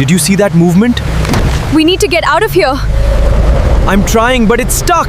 Did you see that movement? We need to get out of here. I'm trying, but it's stuck.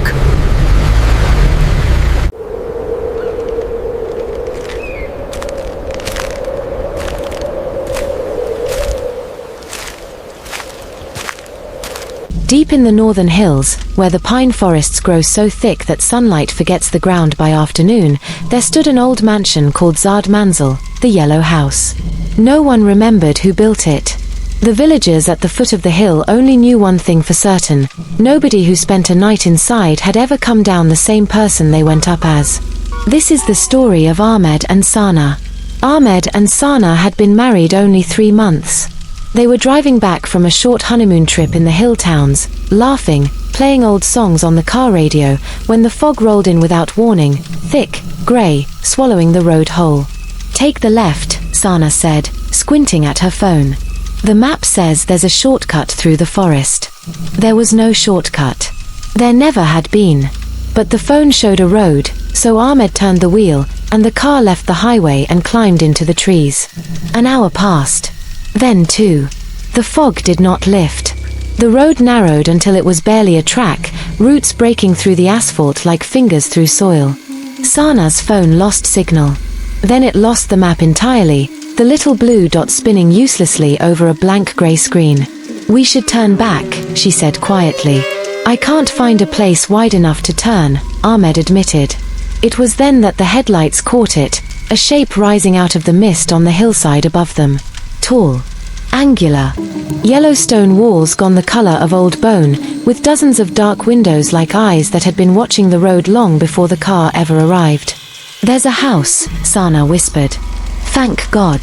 Deep in the northern hills, where the pine forests grow so thick that sunlight forgets the ground by afternoon, there stood an old mansion called Zard Manzil, the Yellow House. No one remembered who built it. The villagers at the foot of the hill only knew one thing for certain: nobody who spent a night inside had ever come down the same person they went up as. This is the story of Ahmed and Sana. Ahmed and Sana had been married only 3 months. They were driving back from a short honeymoon trip in the hill towns, laughing, playing old songs on the car radio, when the fog rolled in without warning, thick, grey, swallowing the road whole. "Take the left," Sana said, squinting at her phone. "The map says there's a shortcut through the forest." There was no shortcut. There never had been. But the phone showed a road, so Ahmed turned the wheel, and the car left the highway and climbed into the trees. An hour passed. Then 2. The fog did not lift. The road narrowed until it was barely a track, roots breaking through the asphalt like fingers through soil. Sana's phone lost signal. Then it lost the map entirely, the little blue dot spinning uselessly over a blank grey screen. "We should turn back," she said quietly. "I can't find a place wide enough to turn," Ahmed admitted. It was then that the headlights caught it, a shape rising out of the mist on the hillside above them. Tall, angular, Yellowstone walls gone the color of old bone, with dozens of dark windows like eyes that had been watching the road long before the car ever arrived. "There's a house," Sana whispered. "Thank God."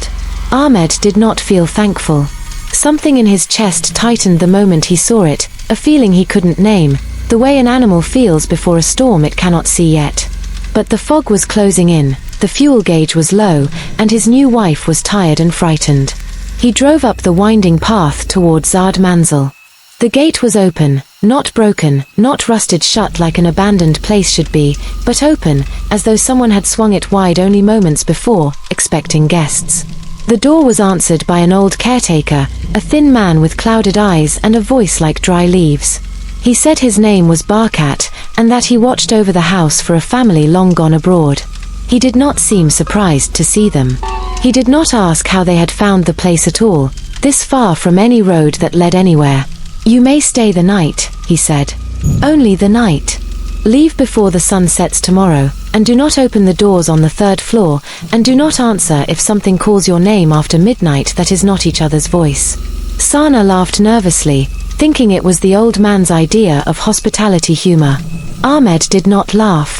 Ahmed did not feel thankful. Something in his chest tightened the moment he saw it, a feeling he couldn't name, the way an animal feels before a storm it cannot see yet. But the fog was closing in, the fuel gauge was low, and his new wife was tired and frightened. He drove up the winding path toward Zard Manzil. The gate was open, not broken, not rusted shut like an abandoned place should be, but open, as though someone had swung it wide only moments before, expecting guests. The door was answered by an old caretaker, a thin man with clouded eyes and a voice like dry leaves. He said his name was Barkat, and that he watched over the house for a family long gone abroad. He did not seem surprised to see them. He did not ask how they had found the place at all, this far from any road that led anywhere. "You may stay the night," he said. "Only the night. Leave before the sun sets tomorrow, and do not open the doors on the 3rd floor, and do not answer if something calls your name after midnight that is not each other's voice." Sana laughed nervously, thinking it was the old man's idea of hospitality humor. Ahmed did not laugh.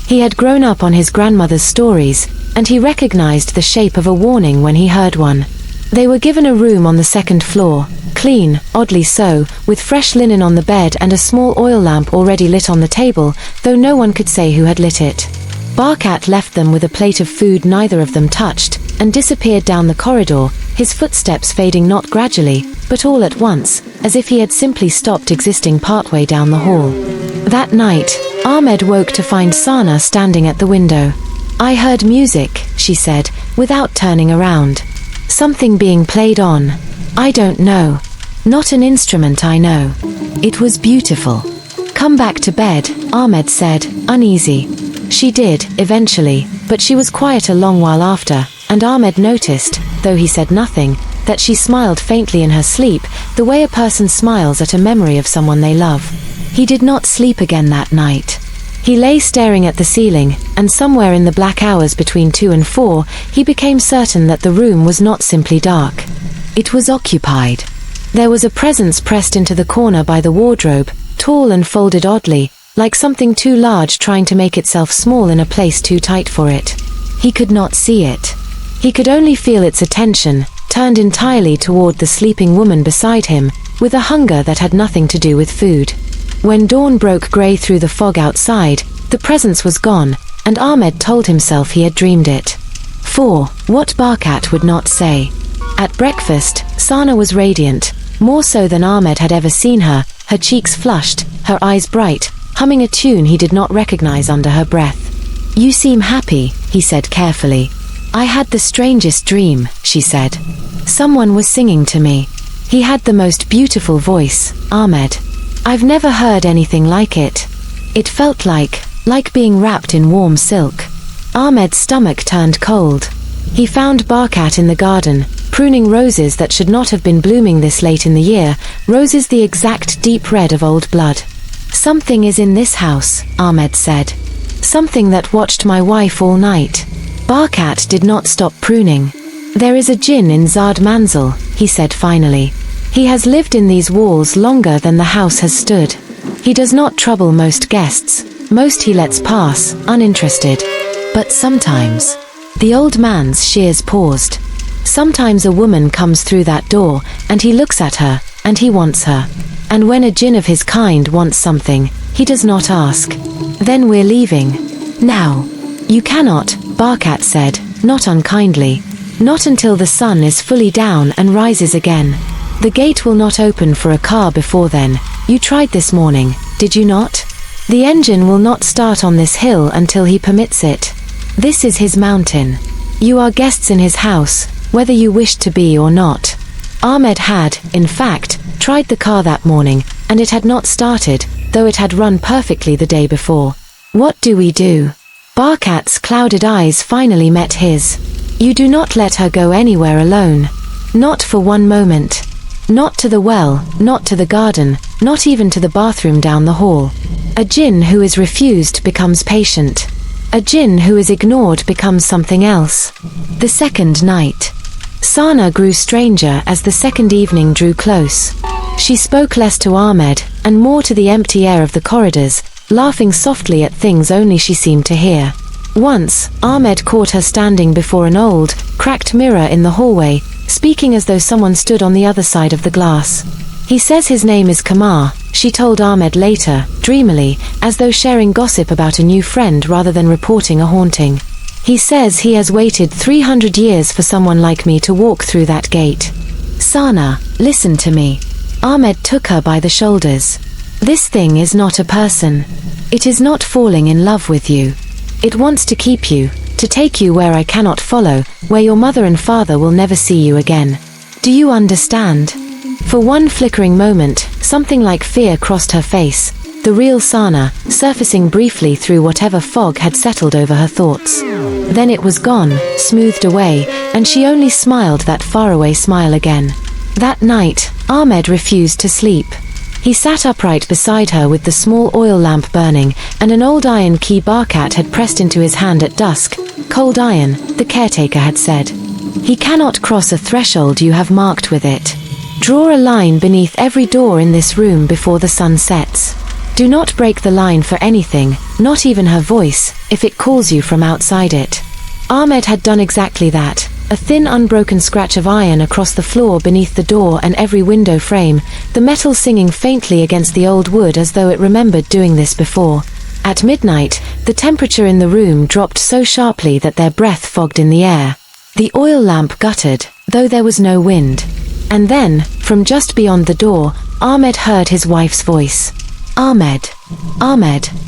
He had grown up on his grandmother's stories, and he recognized the shape of a warning when he heard one. They were given a room on the 2nd floor, clean, oddly so, with fresh linen on the bed and a small oil lamp already lit on the table, though no one could say who had lit it. Barkat left them with a plate of food neither of them touched, and disappeared down the corridor, his footsteps fading not gradually, but all at once, as if he had simply stopped existing partway down the hall. That night, Ahmed woke to find Sana standing at the window. "I heard music," she said, without turning around. "Something being played on. I don't know. Not an instrument I know. It was beautiful." "Come back to bed," Ahmed said, uneasy. She did, eventually, but she was quiet a long while after, and Ahmed noticed, though he said nothing, that she smiled faintly in her sleep, the way a person smiles at a memory of someone they love. He did not sleep again that night. He lay staring at the ceiling, and somewhere in the black hours between 2 and 4, he became certain that the room was not simply dark. It was occupied. There was a presence pressed into the corner by the wardrobe, tall and folded oddly, like something too large trying to make itself small in a place too tight for it. He could not see it. He could only feel its attention, turned entirely toward the sleeping woman beside him, with a hunger that had nothing to do with food. When dawn broke grey through the fog outside, the presence was gone, and Ahmed told himself he had dreamed it. 4. What Barkat would not say. At breakfast, Sana was radiant, more so than Ahmed had ever seen her, her cheeks flushed, her eyes bright, humming a tune he did not recognize under her breath. "You seem happy," he said carefully. "I had the strangest dream," she said. "Someone was singing to me." He had the most beautiful voice, Ahmed. I've never heard anything like it. It felt like being wrapped in warm silk. Ahmed's stomach turned cold. He found Barkat in the garden, pruning roses that should not have been blooming this late in the year, roses the exact deep red of old blood. Something is in this house, Ahmed said. Something that watched my wife all night. Barkat did not stop pruning. There is a jinn in Zard Manzil, he said finally. He has lived in these walls longer than the house has stood. He does not trouble most guests. Most he lets pass, uninterested. But sometimes... The old man's shears paused. Sometimes a woman comes through that door, and he looks at her, and he wants her. And when a jinn of his kind wants something, he does not ask. Then we're leaving. Now. You cannot, Barkat said, not unkindly. Not until the sun is fully down and rises again. The gate will not open for a car before then. You tried this morning, did you not? The engine will not start on this hill until he permits it. This is his mountain. You are guests in his house, whether you wished to be or not. Ahmed had, in fact, tried the car that morning, and it had not started, though it had run perfectly the day before. What do we do? Barkat's clouded eyes finally met his. You do not let her go anywhere alone. Not for one moment. Not to the well, not to the garden, not even to the bathroom down the hall. A jinn who is refused becomes patient. A jinn who is ignored becomes something else. The second night. Sana grew stranger as the second evening drew close. She spoke less to Ahmed, and more to the empty air of the corridors, laughing softly at things only she seemed to hear. Once, Ahmed caught her standing before an old, cracked mirror in the hallway, speaking as though someone stood on the other side of the glass. He says his name is Kamar, she told Ahmed later, dreamily, as though sharing gossip about a new friend rather than reporting a haunting. He says he has waited 300 years for someone like me to walk through that gate. Sana, listen to me. Ahmed took her by the shoulders. This thing is not a person. It is not falling in love with you. It wants to keep you, to take you where I cannot follow, where your mother and father will never see you again. Do you understand? For one flickering moment, something like fear crossed her face, the real Sana, surfacing briefly through whatever fog had settled over her thoughts. Then it was gone, smoothed away, and she only smiled that faraway smile again. That night, Ahmed refused to sleep. He sat upright beside her with the small oil lamp burning, and an old iron key Barkat had pressed into his hand at dusk. Cold iron, the caretaker had said. He cannot cross a threshold you have marked with it. Draw a line beneath every door in this room before the sun sets. Do not break the line for anything, not even her voice, if it calls you from outside it. Ahmed had done exactly that. A thin unbroken scratch of iron across the floor beneath the door and every window frame, the metal singing faintly against the old wood as though it remembered doing this before. At midnight, the temperature in the room dropped so sharply that their breath fogged in the air. The oil lamp guttered, though there was no wind. And then, from just beyond the door, Ahmed heard his wife's voice. Ahmed,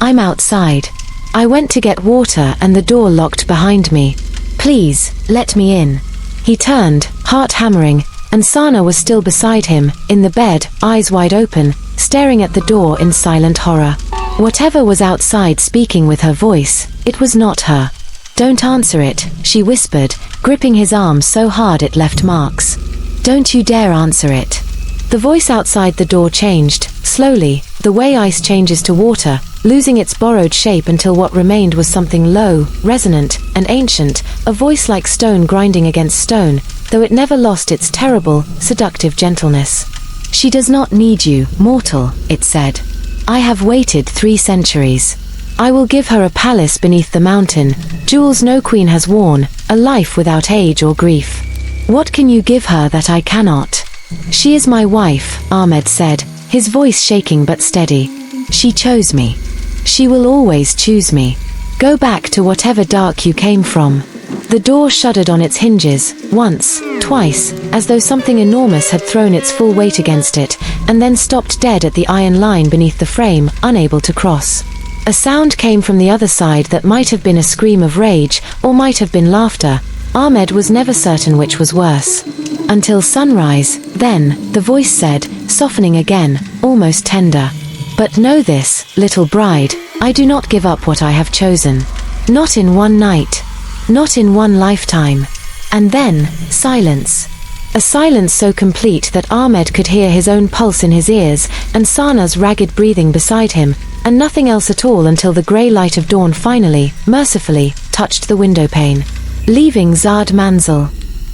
I'm outside. I went to get water and the door locked behind me. Please, let me in. He turned, heart hammering, and Sana was still beside him, in the bed, eyes wide open, staring at the door in silent horror. Whatever was outside speaking with her voice, it was not her. Don't answer it, she whispered, gripping his arm so hard it left marks. Don't you dare answer it. The voice outside the door changed, slowly, the way ice changes to water, losing its borrowed shape until what remained was something low, resonant, and ancient, a voice like stone grinding against stone, though it never lost its terrible, seductive gentleness. She does not need you, mortal, it said. I have waited 3 centuries. I will give her a palace beneath the mountain, jewels no queen has worn, a life without age or grief. What can you give her that I cannot? She is my wife, Ahmed said, his voice shaking but steady. She chose me. She will always choose me. Go back to whatever dark you came from. The door shuddered on its hinges, once, twice, as though something enormous had thrown its full weight against it, and then stopped dead at the iron line beneath the frame, unable to cross. A sound came from the other side that might have been a scream of rage, or might have been laughter. Ahmed was never certain which was worse. Until sunrise, then, the voice said, softening again, almost tender. But know this, little bride, I do not give up what I have chosen. Not in one night. Not in one lifetime. And then, silence. A silence so complete that Ahmed could hear his own pulse in his ears, and Sana's ragged breathing beside him, and nothing else at all until the grey light of dawn finally, mercifully, touched the window pane. Leaving Zard Manzil.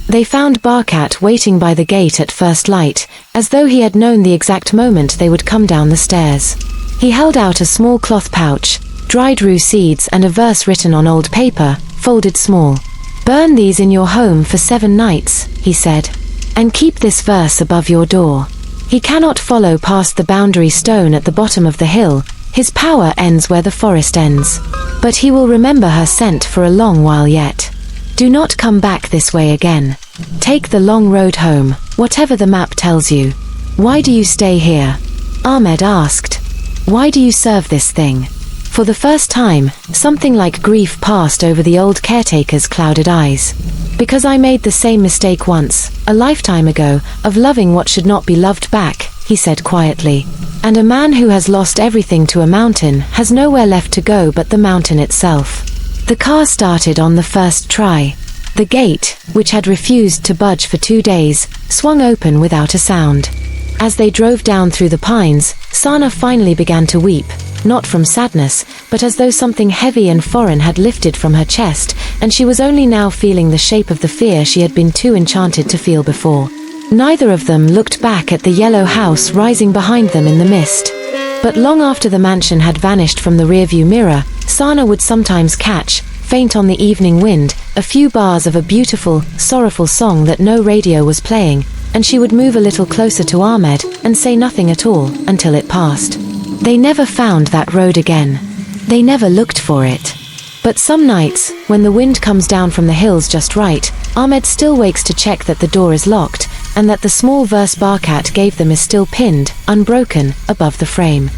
They found Barkat waiting by the gate at first light, as though he had known the exact moment they would come down the stairs. He held out a small cloth pouch, dried rue seeds and a verse written on old paper, folded small. Burn these in your home for 7 nights, he said. And keep this verse above your door. He cannot follow past the boundary stone at the bottom of the hill. His power ends where the forest ends. But he will remember her scent for a long while yet. Do not come back this way again. Take the long road home, whatever the map tells you. Why do you stay here? Ahmed asked. Why do you serve this thing? For the first time, something like grief passed over the old caretaker's clouded eyes. Because I made the same mistake once, a lifetime ago, of loving what should not be loved back, he said quietly. And a man who has lost everything to a mountain has nowhere left to go but the mountain itself. The car started on the first try. The gate, which had refused to budge for 2 days, swung open without a sound. As they drove down through the pines, Sana finally began to weep, not from sadness, but as though something heavy and foreign had lifted from her chest, and she was only now feeling the shape of the fear she had been too enchanted to feel before. Neither of them looked back at the yellow house rising behind them in the mist. But long after the mansion had vanished from the rearview mirror, Sana would sometimes catch, faint on the evening wind, a few bars of a beautiful, sorrowful song that no radio was playing, and she would move a little closer to Ahmed and say nothing at all until it passed. They never found that road again. They never looked for it. But some nights, when the wind comes down from the hills just right, Ahmed still wakes to check that the door is locked, and that the small verse Barkat gave them is still pinned, unbroken, above the frame.